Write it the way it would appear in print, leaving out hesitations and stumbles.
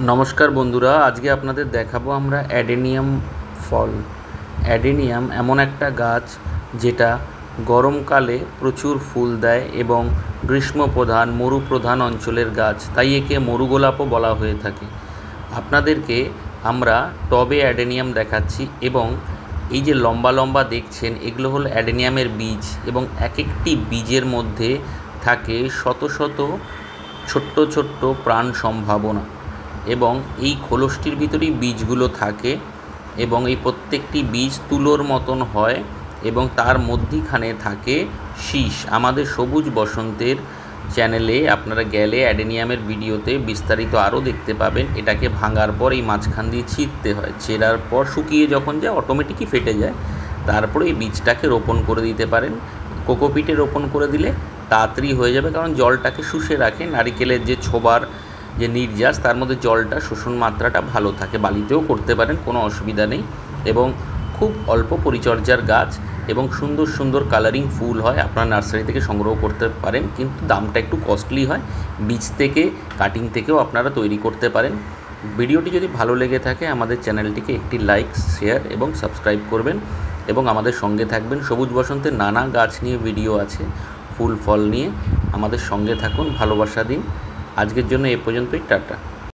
নমস্কার বন্ধুরা, আজকে আপনাদের দেখাবো আমরা অ্যাডেনিয়াম ফল। অ্যাডেনিয়াম এমন একটা গাছ যেটা গরমকালে প্রচুর ফুল দেয় এবং গ্রীষ্মপ্রধান মরুপ্রধান অঞ্চলের গাছ, তাই একে মরুগোলাপও বলা হয়ে থাকে। আপনাদেরকে আমরা টবে অ্যাডেনিয়াম দেখাচ্ছি এবং এই যে লম্বা লম্বা দেখছেন এগুলো হলো অ্যাডেনিয়ামের বীজ এবং এক একটি বীজের মধ্যে থাকে শত শত ছোট্ট ছোট্ট প্রাণ সম্ভাবনা এবং এই খোলসটির ভিতরেই বীজগুলো থাকে এবং এই প্রত্যেকটি বীজ তুলোর মতন হয় এবং তার মধ্যিখানে থাকে শীষ। আমাদের সবুজ বসন্তের চ্যানেলে আপনারা গেলে অ্যাডেনিয়ামের ভিডিওতে বিস্তারিত আরও দেখতে পাবেন। এটাকে ভাঙার পর এই মাঝখান দিয়ে ছিঁড়তে হয়, ছেঁড়ার পর শুকিয়ে যখন যায় অটোমেটিকই ফেটে যায়। তারপরে এই বীজটাকে রোপণ করে দিতে পারেন। কোকোপিটে রোপণ করে দিলে তাড়াতাড়ি হয়ে যাবে, কারণ জলটাকে শুষে রাখে। নারিকেলের যে ছোবার যে নির্যাস তার মধ্যে জলটা শোষণ মাত্রাটা ভালো থাকে। বালিতেও করতে পারেন, কোনো অসুবিধা নেই এবং খুব অল্প পরিচর্যার গাছ এবং সুন্দর সুন্দর কালারিং ফুল হয়। আপনারা নার্সারি থেকে সংগ্রহ করতে পারেন, কিন্তু দামটা একটু কস্টলি হয়। বীজ থেকে কাটিং থেকেও আপনারা তৈরি করতে পারেন। ভিডিওটি যদি ভালো লেগে থাকে আমাদের চ্যানেলটিকে একটি লাইক, শেয়ার এবং সাবস্ক্রাইব করবেন এবং আমাদের সঙ্গে থাকবেন। সবুজ বসন্তের নানা গাছ নিয়ে ভিডিও আছে, ফুল ফল নিয়ে। আমাদের সঙ্গে থাকুন, ভালোবাসা দিন। আজকের জন্য এ পর্যন্তই, টাটা।